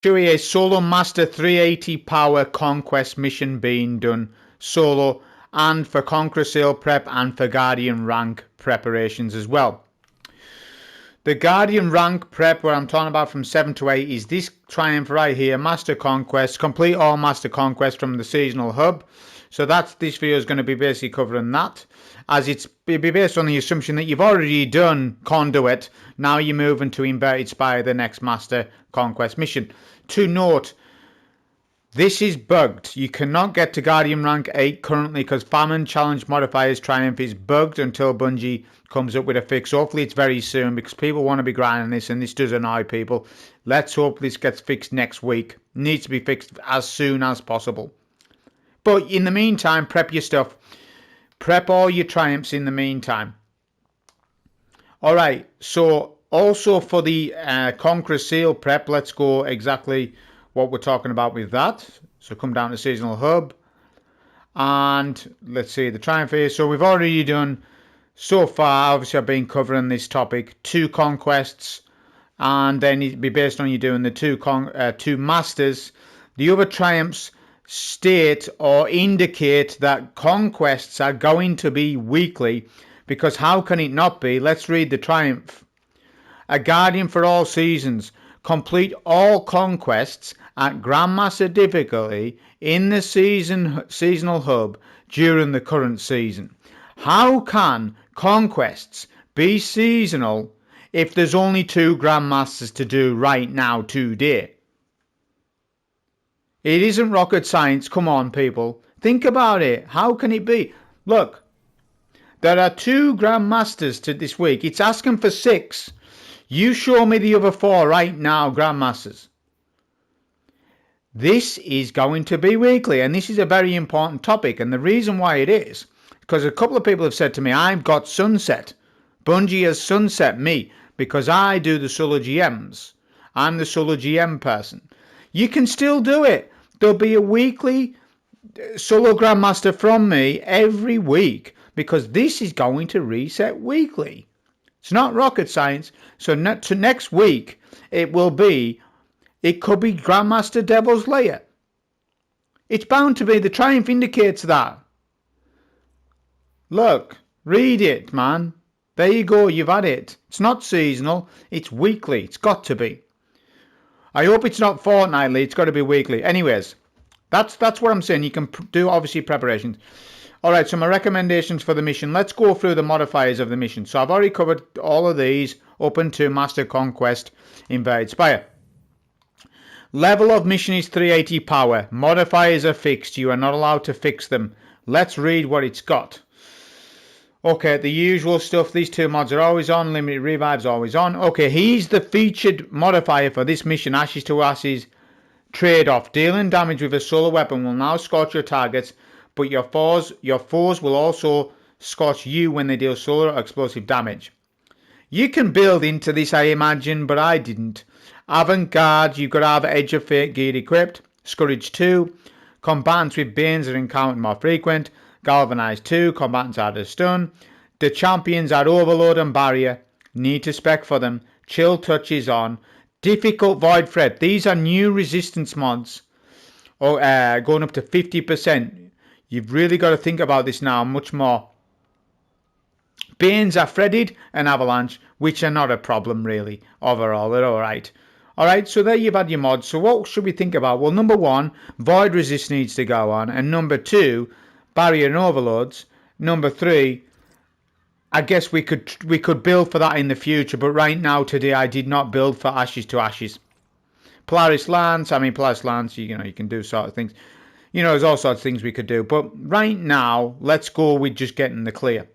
Show you a solo master 380 power conquest mission being done solo, and for conqueror seal prep and for guardian rank preparations as well. The guardian rank prep, where I'm talking about from 7 to 8, is this triumph right here, master conquest. Complete all master conquest from the seasonal hub. So that's, this video is going to be basically covering that, as it'll be based on the assumption that you've already done conduit. Now you're moving to inverted spire, the next master conquest mission. To note, this is bugged. You cannot get to Guardian rank 8 currently because Famine Challenge Modifiers Triumph is bugged until Bungie comes up with a fix. Hopefully it's very soon because people want to be grinding this and this does annoy people. Let's hope this gets fixed next week. Needs to be fixed as soon as possible. But in the meantime, prep your stuff. Prep all your triumphs in the meantime. Alright, so also for the Conqueror Seal prep, let's go exactly what we're talking about with that. So come down to Seasonal Hub. And let's see the Triumph here. So we've already done, so far, obviously I've been covering this topic, 2 conquests. And then it'd be based on you doing the 2 masters. The other triumphs state or indicate that conquests are going to be weekly, because how can it not be? Let's read the triumph. A guardian for all seasons. Complete all conquests at Grandmaster difficulty in the seasonal hub during the current season. How can conquests be seasonal if there's only 2 Grandmasters to do right now today? It isn't rocket science. Come on, people. Think about it. How can it be? Look, there are 2 Grandmasters to this week. It's asking for 6. You show me the other 4 right now, Grandmasters. This is going to be weekly, and this is a very important topic. And the reason why it is, because a couple of people have said to me, I've got sunset. Bungie has sunset me because I do the solo GMs. I'm the solo GM person. You can still do it. There'll be a weekly solo Grandmaster from me every week because this is going to reset weekly. It's not rocket science. So to next week, it could be Grandmaster Devil's Lair. It's bound to be. The Triumph indicates that. Look, read it, man. There you go, you've had it. It's not seasonal, it's weekly. It's got to be. I hope it's not fortnightly, it's got to be weekly. Anyways, that's what I'm saying. You can do, obviously, preparations. Alright, so my recommendations for the mission. Let's go through the modifiers of the mission. So I've already covered all of these up into Master Conquest Inverted Spire. Level of mission is 380 power. Modifiers are fixed. You are not allowed to fix them. Let's read what it's got. Okay, the usual stuff. These 2 mods are always on. Limited revives always on. Okay, he's the featured modifier for this mission. Ashes to Ashes trade-off. Dealing damage with a solo weapon will now scorch your targets, but your foes will also scorch you when they deal solo or explosive damage. You can build into this, I imagine, but I didn't. Avant-Garde, you've got to have Edge of Fate gear equipped. Scourge 2. Combatants with Banes are encountered more frequent. Galvanized 2, combatants are to stun. The champions are Overload and Barrier. Need to spec for them. Chill Touch is on. Difficult Void Threat. These are new resistance mods. Going up to 50%. You've really got to think about this now much more. Banes are Threaded and Avalanche, which are not a problem really. Overall, they're alright. Alright, so there you've had your mods. So what should we think about? Well, number 1, Void Resist needs to go on. And number 2, Barrier and Overloads. Number 3, I guess we could build for that in the future, but right now today I did not build for Ashes to Ashes. Polaris Lance, you can do sort of things. There's all sorts of things we could do, but right now let's go with just getting the clear.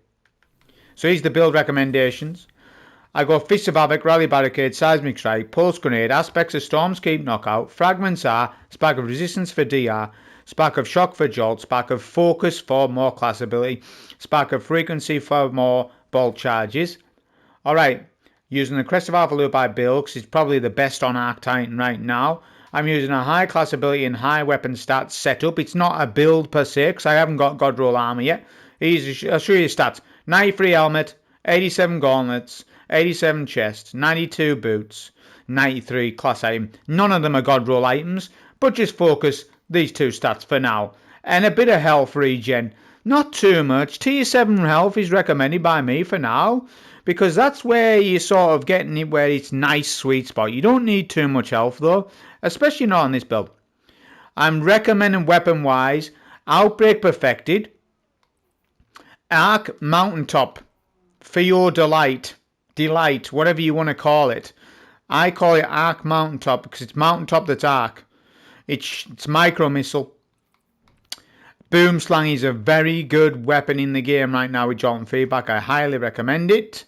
So here's the build recommendations. I go Fist of Havoc, Rally Barricade, Seismic Strike, Pulse Grenade, Aspects of Storms Keep Knockout, Fragments are, Spark of Resistance for DR, Spark of Shock for Jolt, Spark of Focus for more class ability, Spark of Frequency for more bolt charges. Alright, using the Crest of Alpha Loop I build because it's probably the best on Arc Titan right now. I'm using a high class ability and high weapon stats setup. It's not a build per se because I haven't got Godroll Armor yet. I'll show you the stats. 93 helmet, 87 gauntlets, 87 chest, 92 boots, 93 class item. None of them are god roll items, but just focus these 2 stats for now. And a bit of health regen. Not too much. Tier 7 health is recommended by me for now, because that's where you're sort of getting it where it's nice sweet spot. You don't need too much health though, especially not on this build. I'm recommending weapon wise, Outbreak Perfected, Arc Mountaintop, for your delight, whatever you want to call it. I call it Arc Mountaintop because it's Mountaintop that's Arc. It's micro missile. Boom Slang is a very good weapon in the game right now with Jolt and Feedback. I highly recommend it.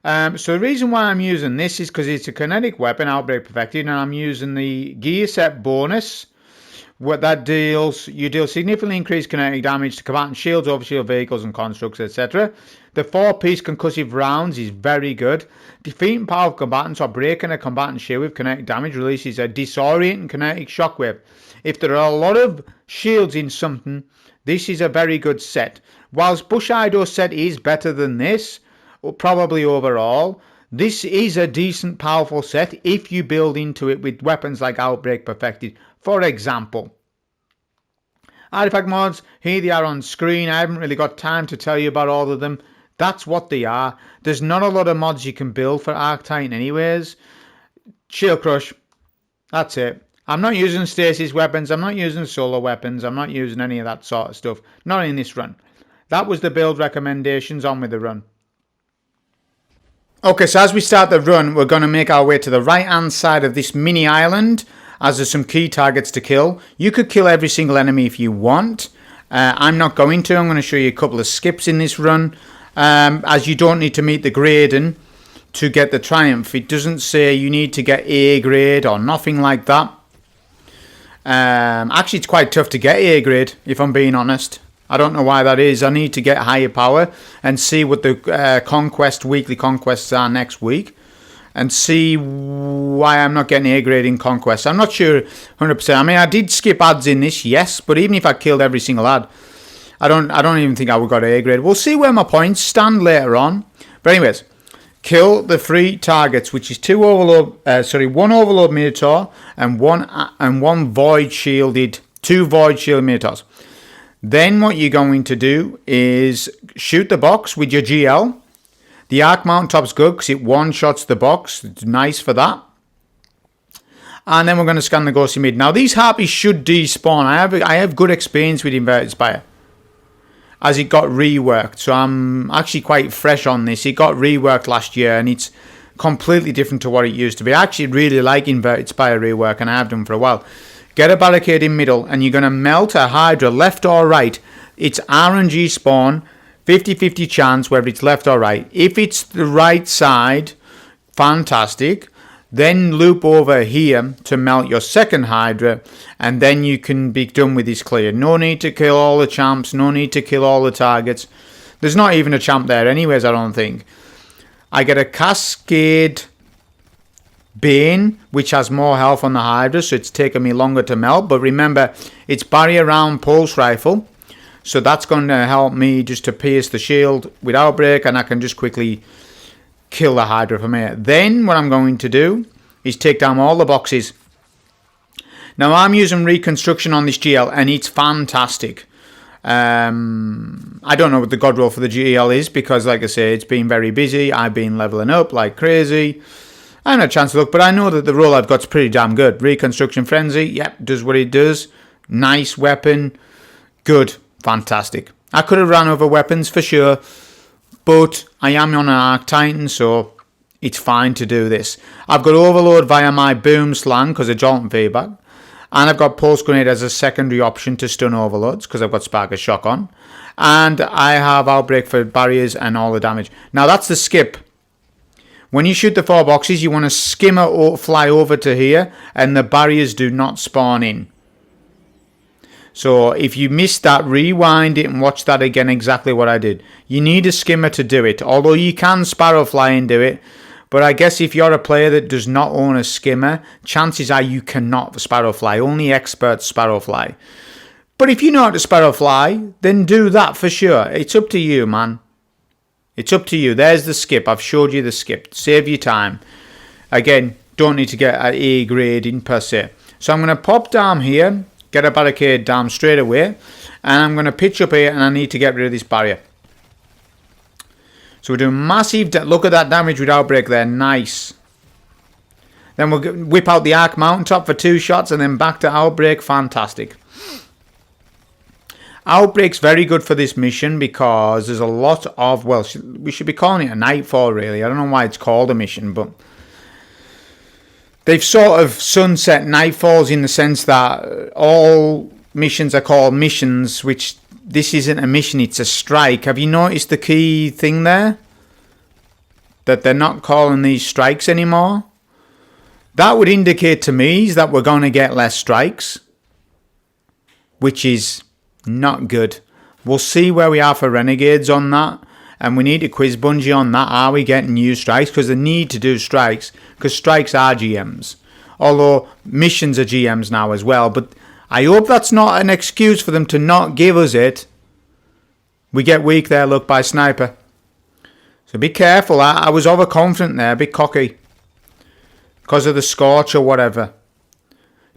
So the reason why I'm using this is because it's a kinetic weapon, Outbreak Perfected, and I'm using the gear set bonus. What that deals, you deal significantly increased kinetic damage to combatant shields, overshield vehicles and constructs, etc. The 4-piece concussive rounds is very good. Defeating powerful combatants or breaking a combatant shield with kinetic damage releases a disorienting kinetic shockwave. If there are a lot of shields in something, this is a very good set. Whilst Bushido's set is better than this, probably overall, this is a decent powerful set if you build into it with weapons like Outbreak Perfected. For example, artifact mods, here they are on screen. I haven't really got time to tell you about all of them. That's what they are. There's not a lot of mods you can build for Arc Titan anyways. Shield Crush, that's it. I'm not using stasis weapons, I'm not using solo weapons, I'm not using any of that sort of stuff. Not in this run. That was the build recommendations, on with the run. Okay, so as we start the run, we're going to make our way to the right hand side of this mini island, as there's some key targets to kill. You could kill every single enemy if you want. I'm not going to. I'm going to show you a couple of skips in this run, as you don't need to meet the grading to get the triumph. It doesn't say you need to get A grade or nothing like that. Actually, it's quite tough to get A grade, if I'm being honest. I don't know why that is. I need to get higher power and see what the weekly conquests are next week, and see why I'm not getting A grade in Conquest. I'm not sure 100%. I mean, I did skip ads in this, yes, but even if I killed every single ad, I don't even think I would got A grade. We'll see where my points stand later on. But anyways, kill the 3 targets, which is one Overload Minotaur and one Void Shielded, 2 Void Shielded Minotaurs. Then what you're going to do is shoot the box with your GL. The Arc Mountaintop's good because it one-shots the box. It's nice for that. And then we're going to scan the Ghostly Mid. Now, these Harpies should despawn. I have good experience with Inverted Spire, as it got reworked. So I'm actually quite fresh on this. It got reworked last year, and it's completely different to what it used to be. I actually really like Inverted Spire rework, and I have done for a while. Get a barricade in middle, and you're going to melt a Hydra left or right. It's RNG spawn. 50-50 chance whether it's left or right. If it's the right side, fantastic. Then loop over here to melt your second Hydra, and then you can be done with this clear. No need to kill all the champs, no need to kill all the targets. There's not even a champ there anyways, I don't think. I get a Cascade Bane, which has more health on the Hydra, so it's taken me longer to melt. But remember, it's barrier round pulse rifle. So that's going to help me just to pierce the shield with Outbreak, and I can just quickly kill the Hydra from here. Then what I'm going to do is take down all the boxes. Now I'm using Reconstruction on this GL, and it's fantastic. I don't know what the god roll for the GL is, because like I say, it's been very busy. I've been leveling up like crazy. I haven't had a chance to look, but I know that the roll I've got's pretty damn good. Reconstruction Frenzy, yep, does what it does. Nice weapon. Good. Fantastic. I could have ran over weapons for sure, but I am on an Arc Titan, so it's fine to do this. I've got Overload via my Boom Slang because of Jolt and Feedback, and I've got Pulse Grenade as a secondary option to stun overloads because I've got Spark of Shock on, and I have Outbreak for barriers and all the damage. Now that's the skip. When you shoot the 4 boxes, you want to skimmer or fly over to here, and the barriers do not spawn in. So if you missed that, rewind it and watch that again, exactly what I did. You need a skimmer to do it, although you can sparrow fly and do it. But I guess if you're a player that does not own a skimmer, chances are you cannot sparrow fly. Only experts sparrow fly. But if you know how to sparrow fly, then do that for sure. It's up to you, man. It's up to you. There's the skip. I've showed you the skip. Save your time. Again, don't need to get an A grading per se. So I'm going to pop down here, get a barricade down straight away, and I'm going to pitch up here, and I need to get rid of this barrier. So we're doing massive, look at that damage with Outbreak there, nice. Then we'll whip out the Arc Mountaintop for 2 shots, and then back to Outbreak, fantastic. Outbreak's very good for this mission because there's a lot of, well, we should be calling it a Nightfall really. I don't know why it's called a mission, but they've sort of sunset Nightfalls in the sense that all missions are called missions, which this isn't a mission, it's a strike. Have you noticed the key thing there? That they're not calling these strikes anymore? That would indicate to me that we're going to get less strikes, which is not good. We'll see where we are for Renegades on that, and we need to quiz Bungie on that. Are we getting new strikes? Because they need to do strikes, because strikes are GMs. Although missions are GMs now as well, but I hope that's not an excuse for them to not give us it. We get weak there, look, by Sniper. So be careful. I was overconfident there, a bit cocky, because of the Scorch or whatever.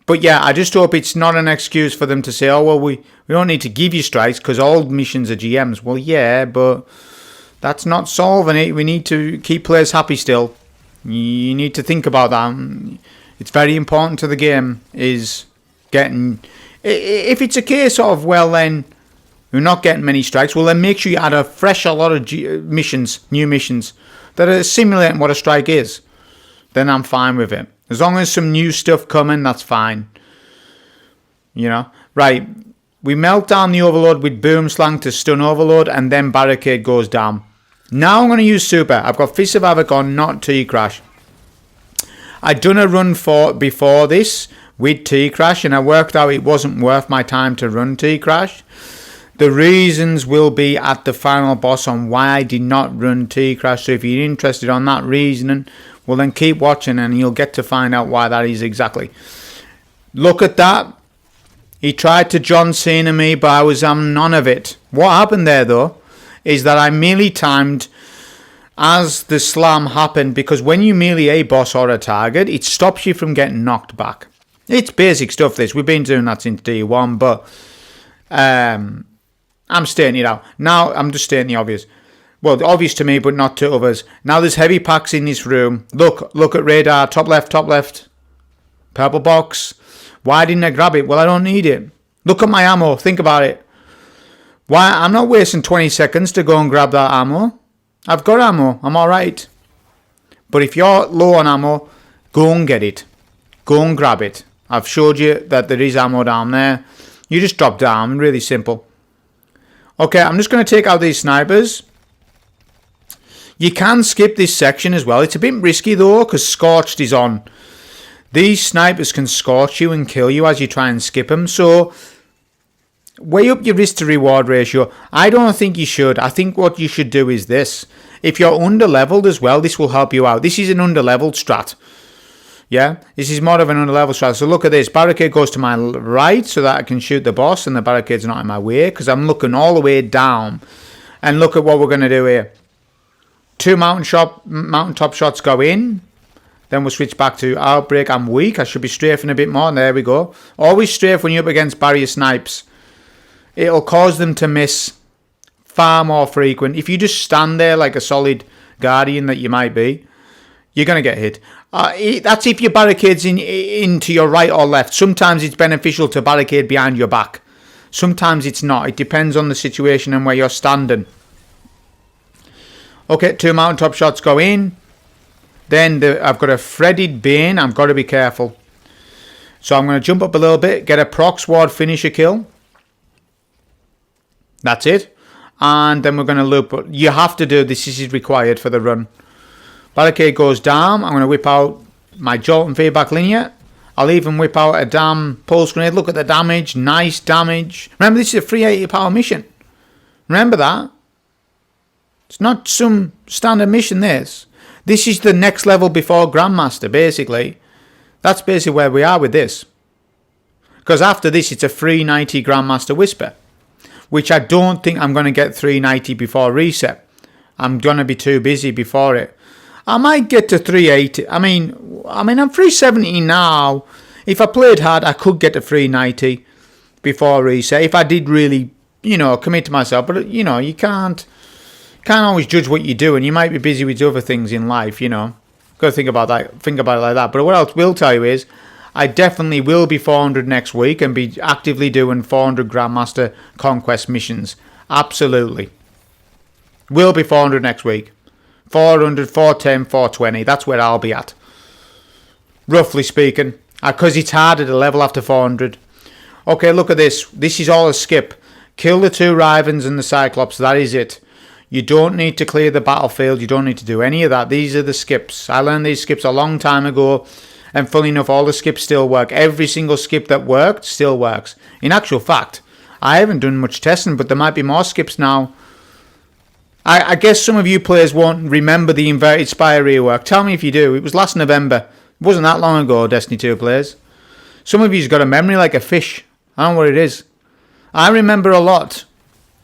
But yeah, I just hope it's not an excuse for them to say, oh, well, we don't need to give you strikes because all missions are GMs. Well, yeah, but that's not solving it. We need to keep players happy still. You need to think about that. It's very important to the game, is getting... If it's a case of, well, then we're not getting many strikes, well, then make sure you add a lot of missions, new missions, that are simulating what a strike is. Then I'm fine with it. As long as some new stuff coming, that's fine. You know? Right. We melt down the Overload with Boom Slang to stun Overload, and then Barricade goes down. Now I'm going to use Super. I've got Fist of Havoc on, not T-Crash. I'd done a run before this with T-Crash, and I worked out it wasn't worth my time to run T-Crash. The reasons will be at the final boss on why I did not run T-Crash. So if you're interested on that reasoning, well, then keep watching and you'll get to find out why that is exactly. Look at that. He tried to John Cena me, but I was none of it. What happened there, though, is that I melee timed as the slam happened, because when you melee a boss or a target, it stops you from getting knocked back. It's basic stuff, this. We've been doing that since D1, but I'm stating it out. Now, I'm just stating the obvious. Well, obvious to me, but not to others. Now there's heavy packs in this room. Look at radar. Top left. Purple box. Why didn't I grab it? Well, I don't need it. Look at my ammo. Think about it. Why? I'm not wasting 20 seconds to go and grab that ammo. I've got ammo. I'm alright. But if you're low on ammo, go and get it. Go and grab it. I've showed you that there is ammo down there. You just drop down. Really simple. Okay, I'm just going to take out these snipers. You can skip this section as well. It's a bit risky though, because Scorched is on. These snipers can scorch you and kill you as you try and skip them. So, weigh up your risk to reward ratio. I don't think you should. I think what you should do is this. If you're under-leveled as well, this will help you out. This is an under-leveled strat. Yeah, this is more of an under-leveled strat. So look at this. Barricade goes to my right so that I can shoot the boss and the barricade's not in my way, because I'm looking all the way down. And look at what we're going to do here. 2 mountaintop shots go in. Then we'll switch back to Outbreak. I'm weak. I should be strafing a bit more. And there we go. Always strafe when you're up against barrier snipes. It'll cause them to miss far more frequent. If you just stand there like a solid guardian that you might be, you're going to get hit. That's if your barricade's into your right or left. Sometimes it's beneficial to barricade behind your back. Sometimes it's not. It depends on the situation and where you're standing. Okay, 2 mountaintop shots go in. Then I've got a threaded bane. I've got to be careful. So I'm going to jump up a little bit, get a proc ward finisher kill. That's it. And then we're going to loop. You have to do this. This is required for the run. Barricade goes down. I'm going to whip out my jolt and feedback linear. I'll even whip out a damn pulse grenade. Look at the damage. Nice damage. Remember, this is a 380 power mission. Remember that. It's not some standard mission, this. This is the next level before Grandmaster, basically. That's basically where we are with this. Because after this, it's a 390 Grandmaster Whisper. Which I don't think I'm going to get 390 before reset. I'm going to be too busy before it. I might get to 380. I mean, I'm 370 now. If I played hard, I could get to 390 before reset. If I did really, commit to myself. But, you can't always judge what you do. And you might be busy with other things in life, Got to think about that. Think about it like that. But what else will tell you is, I definitely will be 400 next week and be actively doing 400 Grandmaster Conquest missions. Absolutely. Will be 400 next week. 400, 410, 420. That's where I'll be at. Roughly speaking. Because it's harder to level after 400. Okay, look at this. This is all a skip. Kill the 2 Rivens and the Cyclops. That is it. You don't need to clear the battlefield. You don't need to do any of that. These are the skips. I learned these skips a long time ago. And funny enough, all the skips still work. Every single skip that worked still works. In actual fact, I haven't done much testing, but there might be more skips now. I guess some of you players won't remember the inverted Spire rework. Tell me if you do. It was last November. It wasn't that long ago, Destiny 2 players. Some of you's got a memory like a fish. I don't know what it is. I remember a lot.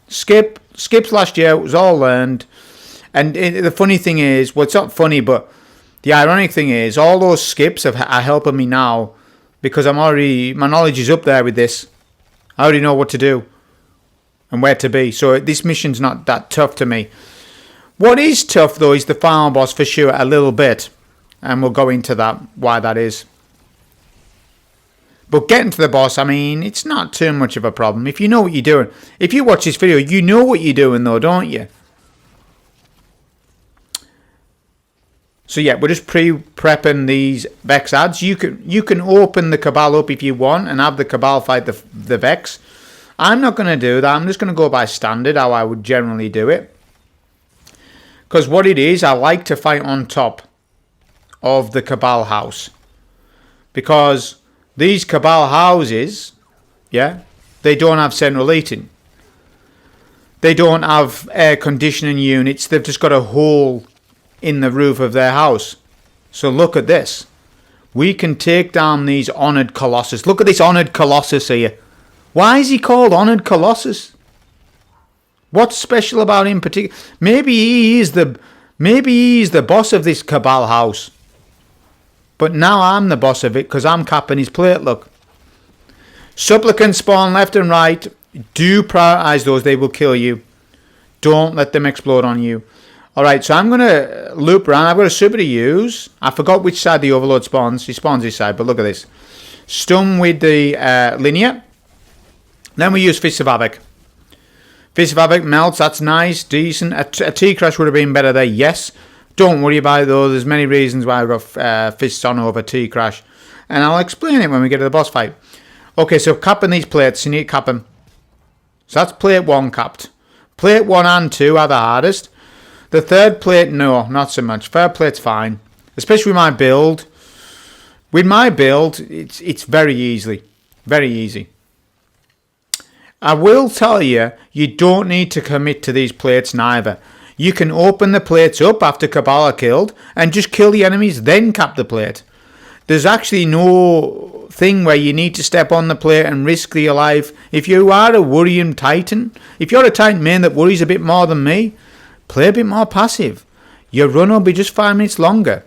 Skips last year, it was all learned. And the funny thing is, well, it's not funny, but the ironic thing is, all those skips are helping me now because my knowledge is up there with this. I already know what to do and where to be. So this mission's not that tough to me. What is tough, though, is the final boss for sure, a little bit. And we'll go into that, why that is. But getting to the boss, it's not too much of a problem. If you know what you're doing. If you watch this video, you know what you're doing, though, don't you? So yeah, we're just pre-prepping these Vex ads. You can open the Cabal up if you want and have the Cabal fight the Vex. I'm not going to do that. I'm just going to go by standard, how I would generally do it. Because what it is, I like to fight on top of the Cabal house. Because these Cabal houses, they don't have central heating. They don't have air conditioning units. They've just got a hole in the roof of their house. So look at this. We can take down these Honoured Colossus. Look at this Honoured Colossus here. Why is he called Honoured Colossus? What's special about him in particular? Maybe he is the boss of this Cabal house. But now I'm the boss of it because I'm capping his plate, look. Supplicants spawn left and right. Do prioritise those, they will kill you. Don't let them explode on you. Alright, so I'm going to loop around. I've got a super to use. I forgot which side the Overlord spawns. He spawns this side, but look at this. Stun with the linear. Then we use Fist of Havoc. Fist of Havoc melts, that's nice, decent. A T-Crash would have been better there, yes. Don't worry about it though, there's many reasons why I've got Fists on over T-Crash. And I'll explain it when we get to the boss fight. Okay, so capping these plates, you need to cap them. So that's plate 1 capped. Plate 1 and 2 are the hardest. The third plate, no, not so much. Third plate's fine. Especially with my build. With my build, it's very easy. Very easy. I will tell you, you don't need to commit to these plates neither. You can open the plates up after Cabal are killed and just kill the enemies, then cap the plate. There's actually no thing where you need to step on the plate and risk your life. If you are a worrying Titan, if you're a Titan main that worries a bit more than me, play a bit more passive. Your run will be just 5 minutes longer.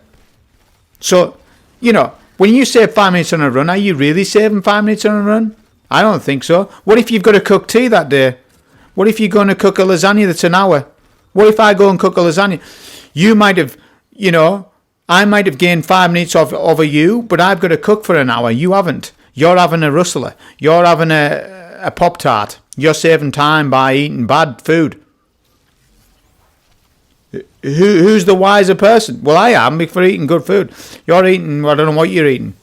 So, when you save 5 minutes on a run, are you really saving 5 minutes on a run? I don't think so. What if you've got to cook tea that day? What if you're going to cook a lasagna that's an hour? What if I go and cook a lasagna? You might have, I might have gained 5 minutes over you, but I've got to cook for an hour. You haven't. You're having a rustler. You're having a Pop-Tart. You're saving time by eating bad food. Who's the wiser person? Well, I am for eating good food. You're eating, I don't know what you're eating.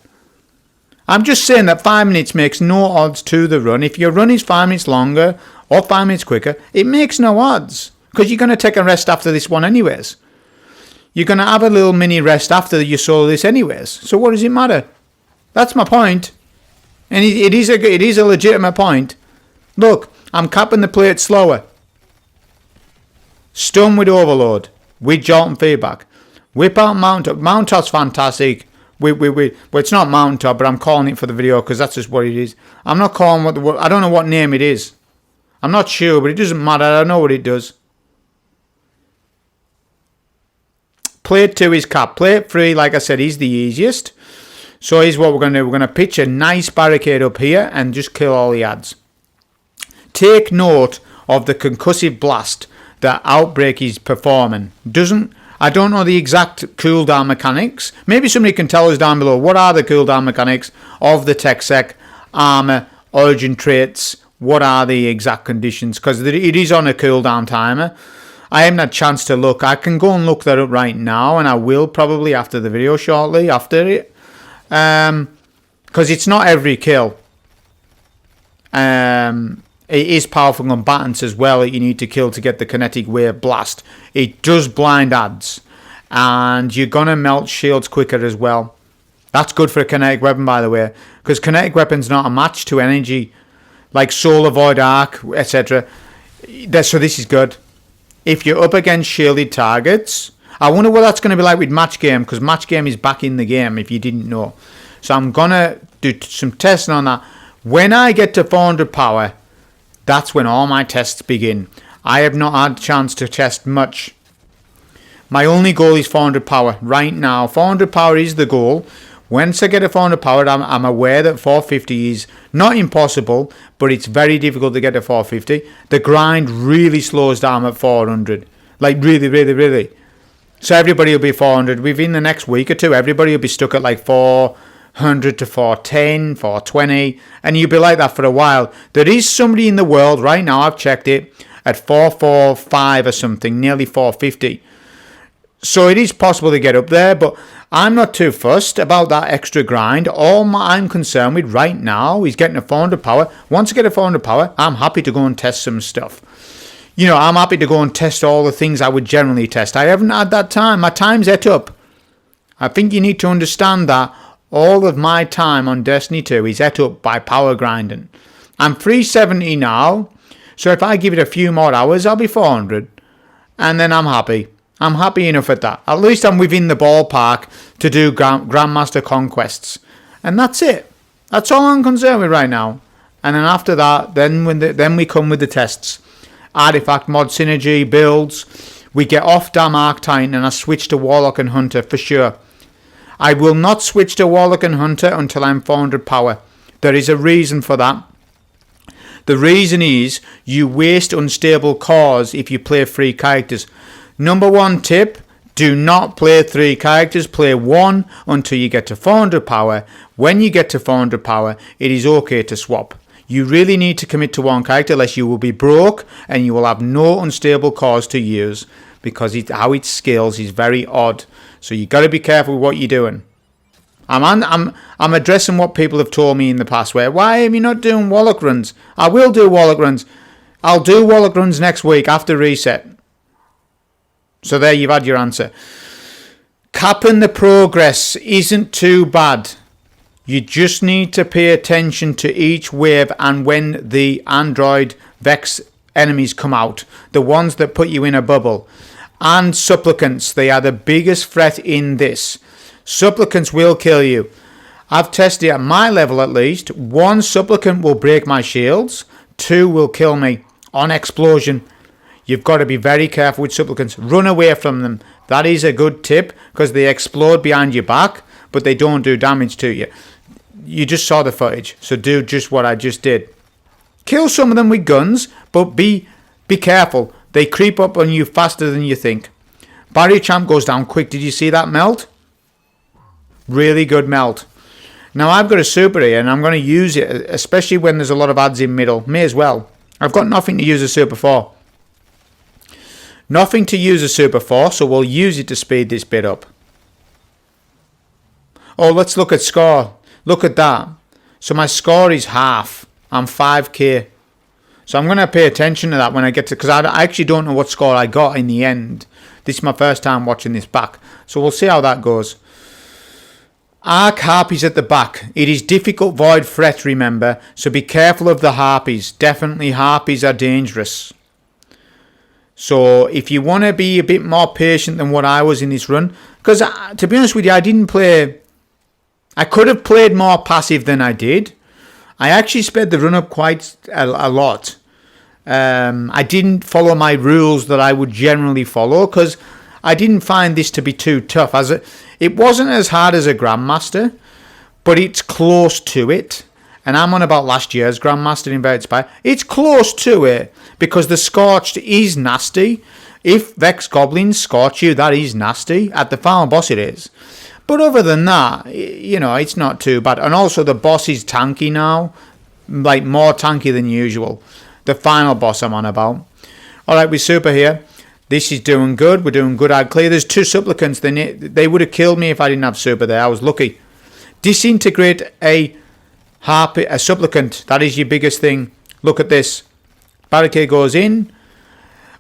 I'm just saying that 5 minutes makes no odds to the run. If your run is 5 minutes longer or 5 minutes quicker, it makes no odds. Because you're going to take a rest after this one anyways. You're going to have a little mini rest after you solo this anyways. So what does it matter? That's my point. And it is a legitimate point. Look, I'm capping the plate slower. Stun with Overload. With Jolt and Feedback. Whip out Mount Top. Mount Top's fantastic. Well, it's not Mount Top, but I'm calling it for the video because that's just what it is. I'm not calling I don't know what name it is. I'm not sure, but it doesn't matter. I know what it does. plate 2 is cap. Plate 3, like I said, is the easiest. So here's what we're going to do. We're going to pitch a nice barricade up here and just kill all the ads. Take note of the concussive blast that Outbreak is performing. I don't know the exact cooldown mechanics. Maybe somebody can tell us down below. What are the cooldown mechanics of the tech sec, armor, origin traits? What are the exact conditions? Because it is on a cooldown timer. I haven't had a chance to look. I can go and look that up right now, and I will probably after the video shortly after it. Because it's not every kill. It is powerful combatants as well that you need to kill to get the kinetic wave blast. It does blind ads, and you're gonna melt shields quicker as well. That's good for a kinetic weapon, by the way, because kinetic weapon's not a match to energy like Solar Void Arc, etc. So this is good. If you're up against shielded targets, I wonder what that's going to be like with Match Game, because Match Game is back in the game if you didn't know. So I'm going to do some testing on that. When I get to 400 power, that's when all my tests begin. I have not had a chance to test much. My only goal is 400 power right now. 400 power is the goal. Once I get a 400 power, I'm aware that 450 is not impossible, but it's very difficult to get to 450. The grind really slows down at 400. Like really, really, really. So everybody will be 400. Within the next week or two, everybody will be stuck at like 400 to 410, 420. And you'll be like that for a while. There is somebody in the world right now, I've checked it, at 445 or something, nearly 450. So it is possible to get up there, but I'm not too fussed about that extra grind. All I'm concerned with right now is getting a 400 power. Once I get a 400 power, I'm happy to go and test some stuff. You know, I'm happy to go and test all the things I would generally test. I haven't had that time. My time's ate up. I think you need to understand that all of my time on Destiny 2 is ate up by power grinding. I'm 370 now, so if I give it a few more hours, I'll be 400. And then I'm happy. I'm happy enough at that. At least I'm within the ballpark to do Grandmaster Conquests. And that's it. That's all I'm concerned with right now. And then after that, then we come with the tests. Artifact mod synergy, builds. We get off Damn Arctitan and I switch to Warlock and Hunter for sure. I will not switch to Warlock and Hunter until I'm 400 power. There is a reason for that. The reason is you waste unstable cores if you play 3 characters. Number 1 tip, do not play 3 characters, play 1 until you get to 400 power. When you get to 400 power, it is okay to swap. You really need to commit to 1 character, else you will be broke and you will have no unstable cores to use, because how it scales is very odd. So you got to be careful with what you're doing. I'm addressing what people have told me in the past, why am you not doing Warlock runs? I will do Warlock runs. I'll do Warlock runs next week after reset. So there you've had your answer. Capping the progress isn't too bad. You just need to pay attention to each wave and when the Android Vex enemies come out. The ones that put you in a bubble. And supplicants, they are the biggest threat in this. Supplicants will kill you. I've tested at my level at least. 1 supplicant will break my shields. 2 will kill me on explosion. You've got to be very careful with supplicants. Run away from them. That is a good tip because they explode behind your back, but they don't do damage to you. You just saw the footage, so do just what I just did. Kill some of them with guns, but be careful. They creep up on you faster than you think. Barrier Champ goes down quick. Did you see that melt? Really good melt. Now I've got a super here and I'm going to use it, especially when there's a lot of ads in middle. May as well. I've got nothing to use a super for. Nothing to use a super for, so we'll use it to speed this bit up. Oh, let's look at score. Look at that. So my score is half. I'm 5k. So I'm going to pay attention to that when I get to... Because I actually don't know what score I got in the end. This is my first time watching this back. So we'll see how that goes. Arc Harpies at the back. It is difficult void threat, remember. So be careful of the Harpies. Definitely Harpies are dangerous. So if you want to be a bit more patient than what I was in this run, because to be honest with you, I didn't play... I could have played more passive than I did. I actually sped the run up quite a lot. I didn't follow my rules that I would generally follow because I didn't find this to be too tough. It wasn't as hard as a Grandmaster, but it's close to it. And I'm on about last year's Grandmaster in Inverted Spire. It's close to it, because the Scorched is nasty. If Vex Goblins scorch you, that is nasty. At the final boss it is. But other than that, you know, it's not too bad. And also the boss is tanky now. Like, more tanky than usual. The final boss I'm on about. Alright, with Super here. This is doing good. We're doing good. I'd clear. There's 2 supplicants. They would have killed me if I didn't have Super there. I was lucky. Disintegrate a supplicant. That is your biggest thing. Look at this. Barricade goes in.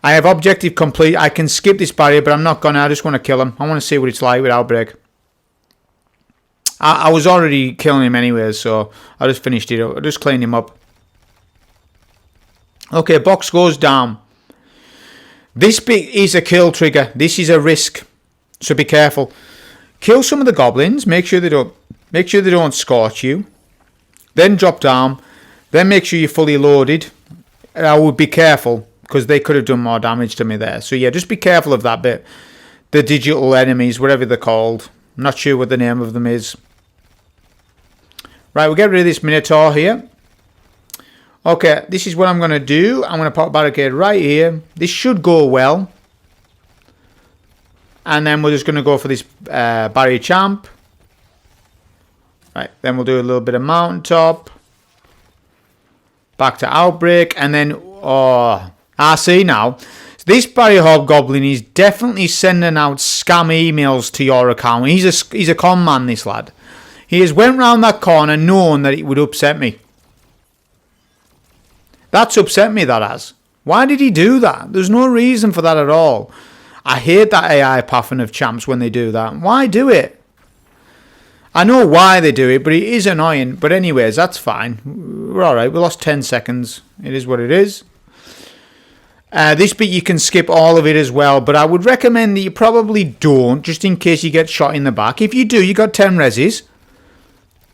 I have objective complete. I can skip this barrier, but I'm not gonna. I just want to kill him. I want to see what it's like with Outbreak. I was already killing him anyway, so I just finished it up. I just cleaned him up. Okay, box goes down. This bit is a kill trigger. This is a risk, so be careful. Kill some of the goblins. Make sure they don't scorch you. Then drop down. Then make sure you're fully loaded. I would be careful, because they could have done more damage to me there. So yeah, just be careful of that bit. The digital enemies, whatever they're called. I'm not sure what the name of them is. Right, we'll get rid of this Minotaur here. Okay, this is what I'm going to do. I'm going to pop a barricade right here. This should go well. And then we're just going to go for this barrier champ. Right, then we'll do a little bit of mountaintop. Back to Outbreak. And then, I see now. This barrier hobgoblin is definitely sending out scam emails to your account. He's a con man, this lad. He has went round that corner knowing that it would upset me. That's upset me, that has. Why did he do that? There's no reason for that at all. I hate that AI pathing of champs when they do that. Why do it? I know why they do it, but it is annoying. But anyways, that's fine. We're alright. We lost 10 seconds. It is what it is. This bit you can skip all of it as well, but I would recommend that you probably don't, just in case you get shot in the back. If you do, you got 10 reses.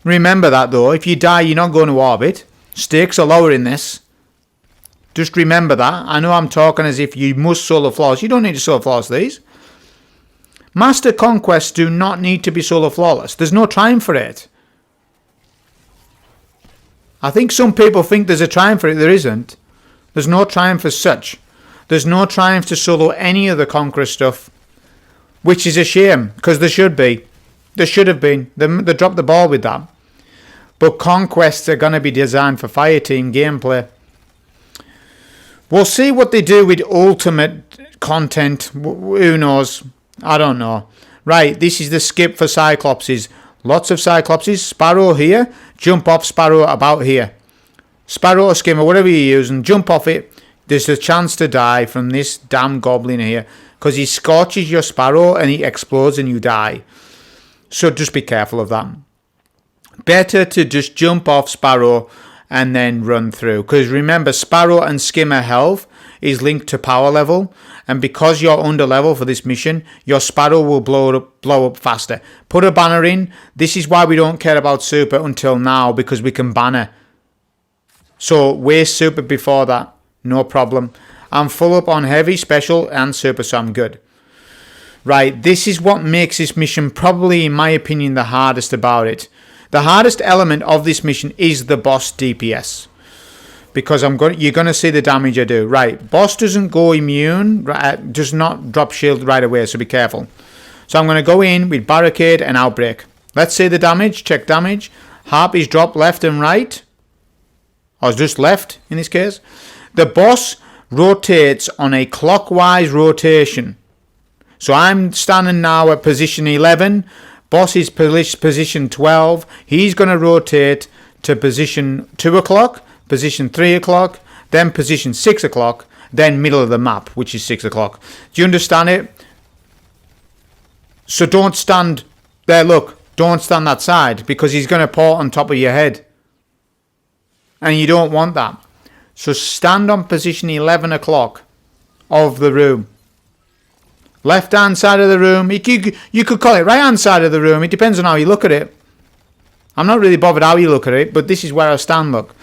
Remember that though, if you die you're not going to orbit. Stakes are lower in this. Just remember that. I know I'm talking as if you must solo flawless. You don't need to solo flawless these. Master Conquests do not need to be solo flawless. There's no time for it. I think some people think there's a time for it. There isn't. There's no triumph as such. There's no triumph to solo any of the Conqueror stuff. Which is a shame, because there should be. There should have been. They dropped the ball with that. But Conquests are going to be designed for fireteam gameplay. We'll see what they do with ultimate content. Who knows? I don't know. Right, this is the skip for Cyclopses. Lots of Cyclopses. Sparrow here. Jump off Sparrow about here. Sparrow or Skimmer, whatever you're using, jump off it. There's a chance to die from this damn goblin here. Because he scorches your Sparrow and he explodes and you die. So just be careful of that. Better to just jump off Sparrow and then run through. Because remember, Sparrow and Skimmer health is linked to power level. And because you're under level for this mission, your Sparrow will blow up faster. Put a banner in. This is why we don't care about Super until now. Because we can banner. So waste Super before that. No problem. I'm full up on heavy, special and Super, so I'm good. Right, this is what makes this mission probably, in my opinion, the hardest about it. The hardest element of this mission is the boss DPS. Because you're going to see the damage I do. Right, boss doesn't go immune, does not drop shield right away, so be careful. So I'm going to go in with Barricade and Outbreak. Let's see the damage, check damage. Harp is dropped left and right. Or just left, in this case. The boss rotates on a clockwise rotation. So I'm standing now at position 11. Boss is position 12. He's going to rotate to position 2 o'clock, position 3 o'clock, then position 6 o'clock, then middle of the map, which is 6 o'clock. Do you understand it? So don't stand there, look. Don't stand that side, because he's going to port on top of your head. And you don't want that. So stand on position 11 o'clock of the room. Left hand side of the room. You could call it right hand side of the room. It depends on how you look at it. I'm not really bothered how you look at it, but this is where I stand, look.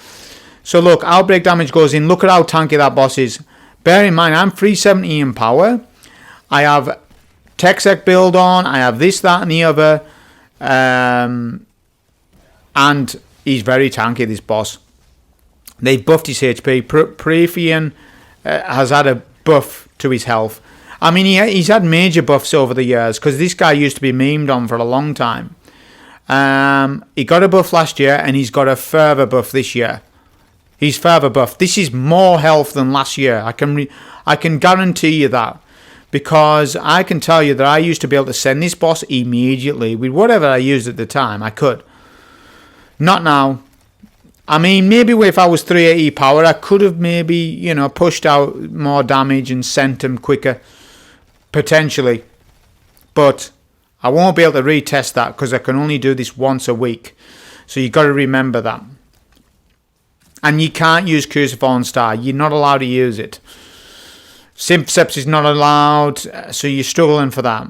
So look, Outbreak damage goes in. Look at how tanky that boss is. Bear in mind, I'm 370 in power. I have TechSec build on. I have this, that, and the other. And he's very tanky, this boss. They've buffed his HP. Praefian has had a buff to his health. I mean, he's had major buffs over the years because this guy used to be memed on for a long time. He got a buff last year and he's got a further buff this year. He's further buffed. This is more health than last year. I can guarantee you that. Because I can tell you that I used to be able to send this boss immediately with whatever I used at the time. I could. Not now. I mean, maybe if I was 380 power, I could have maybe, pushed out more damage and sent him quicker. Potentially. But I won't be able to retest that because I can only do this once a week. So you've got to remember that. And you can't use Cruciform Star. You're not allowed to use it. Simpseps is not allowed, so you're struggling for that.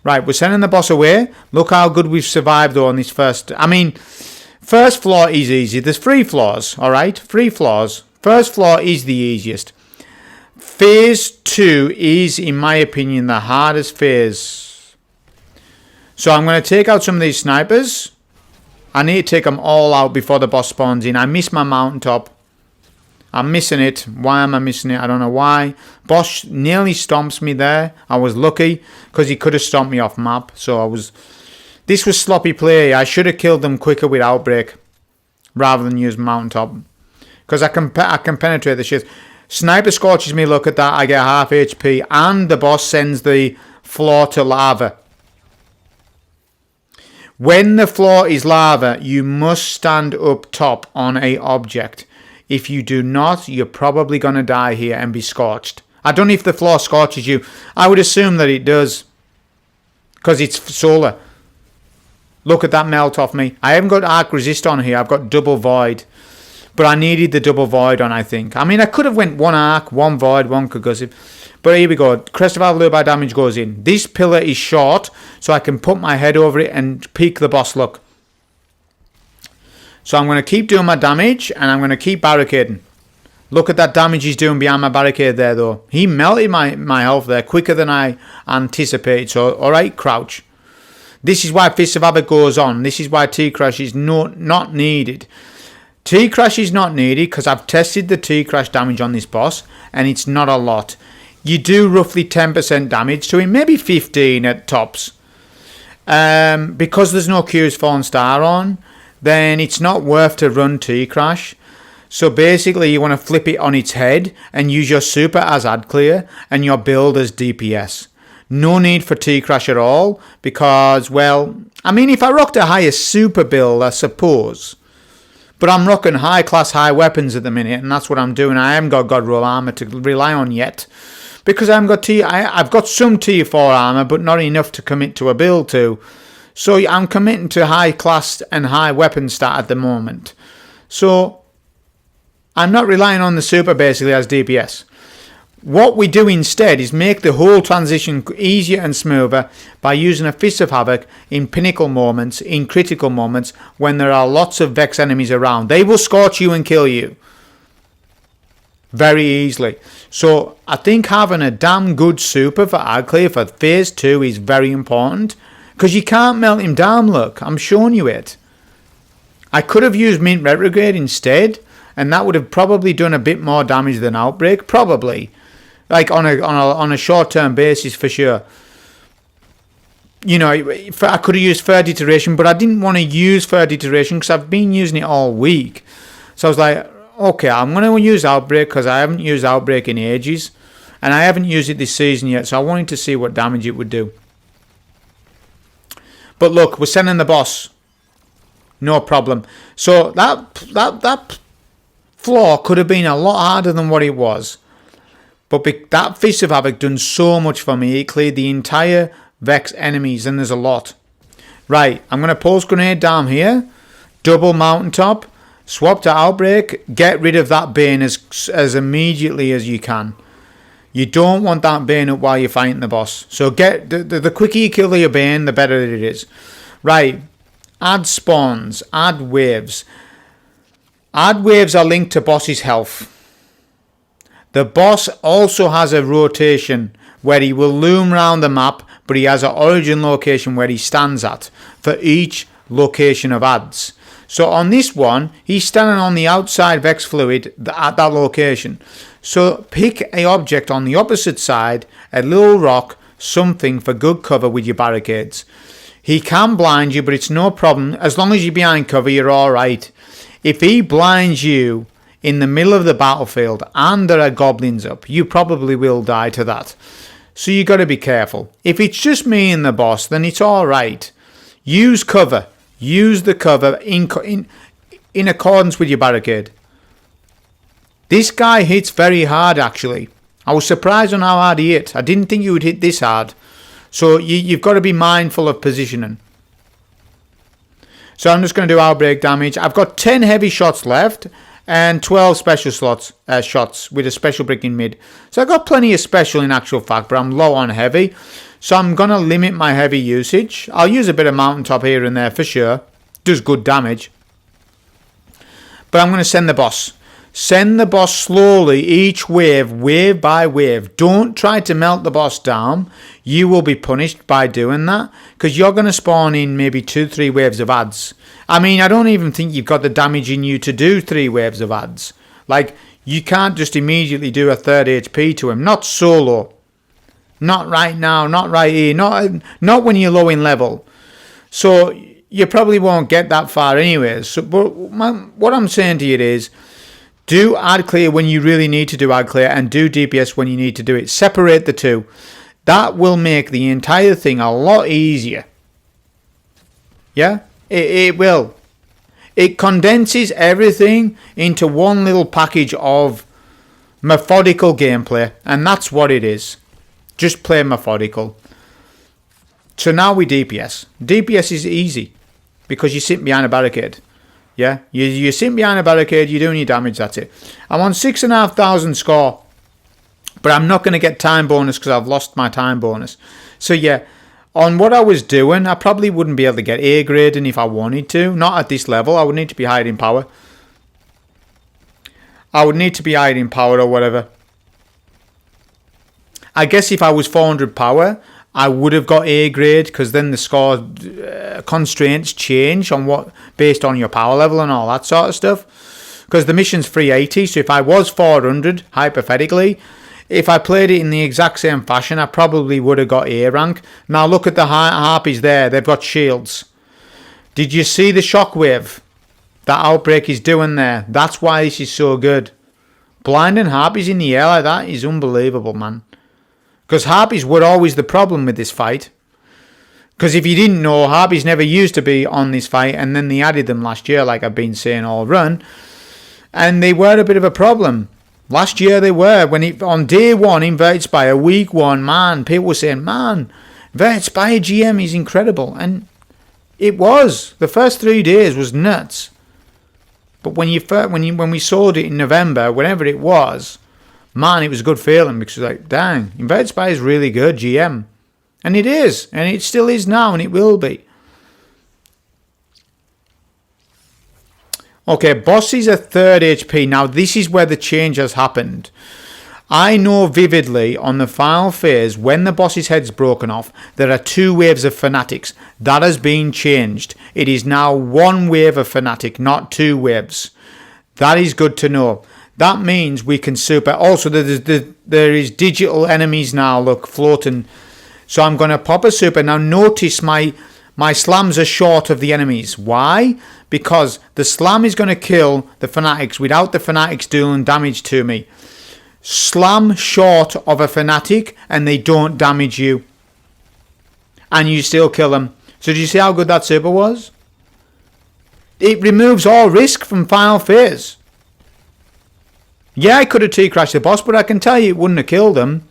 Right, we're sending the boss away. Look how good we've survived though on this first. I mean, first floor is easy. There's 3 floors, alright? 3 floors. First floor is the easiest. Phase 2 is, in my opinion, the hardest phase. So I'm going to take out some of these snipers. I need to take them all out before the boss spawns in. I miss my mountaintop. I'm missing it. Why am I missing it? I don't know why. Boss nearly stomps me there. I was lucky because he could have stomped me off map. This was sloppy play. I should have killed them quicker with Outbreak rather than use mountaintop. Because I can penetrate the shit. Sniper scorches me. Look at that. I get half HP. And the boss sends the floor to lava. When the floor is lava, you must stand up top on a object. If you do not, you're probably going to die here and be scorched. I don't know if the floor scorches you. I would assume that it does. Because it's solar. Look at that melt off me. I haven't got arc resist on here. I've got double void. But I needed the double void on, I think. I mean, I could have went 1 arc, 1 void, 1 concussive. But here we go. Crest of Avalur damage goes in. This pillar is short, so I can put my head over it and peek the boss look. So I'm going to keep doing my damage, and I'm going to keep barricading. Look at that damage he's doing behind my barricade there, though. He melted my health there quicker than I anticipated. So, alright, crouch. This is why Fist of Havoc goes on. This is why T-Crash is not needed. T-Crash is not needed because I've tested the T-Crash damage on this boss, and it's not a lot. You do roughly 10% damage to him, maybe 15 at tops. Because there's no Cruciform Star on, then it's not worth to run T-Crash. So basically you want to flip it on its head and use your super as ad clear and your build as DPS. No need for T-Crash at all because, well, I mean, if I rocked a higher super build, I suppose. But I'm rocking high class, high weapons at the minute, and that's what I'm doing. I haven't got God Roll armor to rely on yet. Because I've got some T4 armor, but not enough to commit to a build to. So I'm committing to high class and high weapon stat at the moment. So I'm not relying on the super basically as DPS. What we do instead is make the whole transition easier and smoother by using a Fist of Havoc in pinnacle moments, in critical moments, when there are lots of Vex enemies around. They will scorch you and kill you very easily. So I think having a damn good super for Adclear for phase 2 is very important. Because you can't melt him down, look. I'm showing you it. I could have used Mint Retrograde instead, and that would have probably done a bit more damage than Outbreak. Probably. Like on a short-term basis for sure. You know, I could have used Third Iteration, but I didn't want to use Third Iteration because I've been using it all week. So I was like, okay, I'm going to use Outbreak because I haven't used Outbreak in ages. And I haven't used it this season yet, so I wanted to see what damage it would do. But look, we're sending the boss. No problem. So that floor could have been a lot harder than what it was. But that Fist of Havoc done so much for me. It cleared the entire Vex enemies, and there's a lot. Right, I'm going to pulse grenade down here. Double mountaintop. Swap to Outbreak. Get rid of that Bane as immediately as you can. You don't want that Bane up while you're fighting the boss. So get the quicker you kill your Bane, the better it is. Right. Add spawns. Add waves. Add waves are linked to boss's health. The boss also has a rotation where he will loom around the map, but he has an origin location where he stands at for each location of ads. So on this one, he's standing on the outside Vex Fluid at that location. So pick an object on the opposite side, a little rock, something for good cover with your barricades. He can blind you, but it's no problem. As long as you're behind cover, you're alright. If he blinds you in the middle of the battlefield and there are goblins up, you probably will die to that. So you got to be careful. If it's just me and the boss, then it's alright. Use cover. Use the cover in accordance with your barricade. This guy hits very hard, actually. I was surprised on how hard he hit. I didn't think he would hit this hard. So you've got to be mindful of positioning. So I'm just going to do outbreak damage. I've got 10 heavy shots left and 12 special shots with a special brick in mid. So I've got plenty of special in actual fact, but I'm low on heavy. So I'm going to limit my heavy usage. I'll use a bit of mountaintop here and there for sure. Does good damage. But I'm going to send the boss. Send the boss slowly, each wave, wave by wave. Don't try to melt the boss down. You will be punished by doing that, because you're going to spawn in maybe 2-3 waves of ads. I mean, I don't even think you've got the damage in you to do 3 waves of ads. Like, you can't just immediately do a 3rd HP to him. Not solo. Not right now, not right here. Not when you're low in level. So, you probably won't get that far anyways. So, but what I'm saying to you is, do ad clear when you really need to do ad clear, and do DPS when you need to do it. Separate the two. That will make the entire thing a lot easier. Yeah? It will. It condenses everything into one little package of methodical gameplay, and that's what it is. Just play methodical. So now we DPS. DPS is easy because you sit behind a barricade. Yeah, you sit behind a barricade, you're doing your damage, that's it. I'm on 6,500 score, but I'm not going to get time bonus because I've lost my time bonus. So yeah, on what I was doing, I probably wouldn't be able to get A grading if I wanted to. Not at this level, I would need to be higher in power. I would need to be higher in power or whatever. I guess if I was 400 power, I would have got A grade, because then the score constraints change on what based on your power level and all that sort of stuff. Because the mission's 380, so if I was 400, hypothetically, if I played it in the exact same fashion, I probably would have got A rank. Now look at the harpies there, they've got shields. Did you see the shockwave that Outbreak is doing there? That's why this is so good. Blinding harpies in the air like that is unbelievable, man. Because harpies were always the problem with this fight. Because if you didn't know, harpies never used to be on this fight, and then they added them last year, like I've been saying all run. And they were a bit of a problem. Last year they were. On day 1, Inverted Spire, week 1, man, people were saying, man, Inverted Spire GM is incredible. And it was. The first 3 days was nuts. But when we sold it in November, whenever it was, man, it was a good feeling, because like, dang, Inverted Spire is really good GM. And it is, and it still is now, and it will be. Okay, boss is a 3rd HP. Now, this is where the change has happened. I know vividly on the final phase, when the boss's head's broken off, there are 2 waves of fanatics. That has been changed. It is now 1 wave of fanatic, not 2 waves. That is good to know. That means we can super. Also, there is digital enemies now, look, floating. So I'm going to pop a super. Now notice my slams are short of the enemies. Why? Because the slam is going to kill the fanatics without the fanatics doing damage to me. Slam short of a fanatic and they don't damage you. And you still kill them. So do you see how good that super was? It removes all risk from final phase. Yeah, I could have T-crashed the boss, but I can tell you it wouldn't have killed him.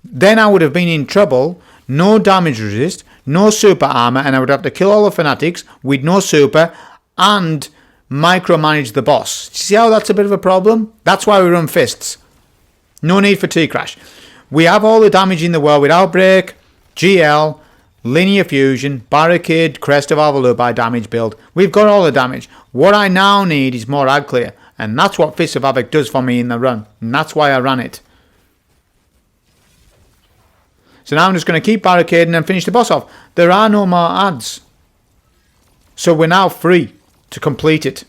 Then I would have been in trouble. No damage resist, no super armor, and I would have to kill all the fanatics with no super and micromanage the boss. See how that's a bit of a problem? That's why we run fists. No need for T-crash. We have all the damage in the world with Outbreak, GL, Linear Fusion, Barricade, Crest of Avalur by damage build. We've got all the damage. What I now need is more ad clear. And that's what Fist of Havoc does for me in the run. And that's why I ran it. So now I'm just going to keep barricading and finish the boss off. There are no more ads. So we're now free to complete it.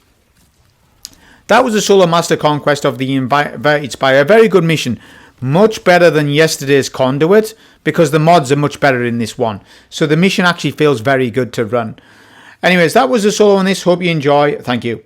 That was the Solo Master Conquest of the Inverted Spire. A very good mission. Much better than yesterday's Conduit, because the mods are much better in this one. So the mission actually feels very good to run. Anyways, that was the solo on this. Hope you enjoy. Thank you.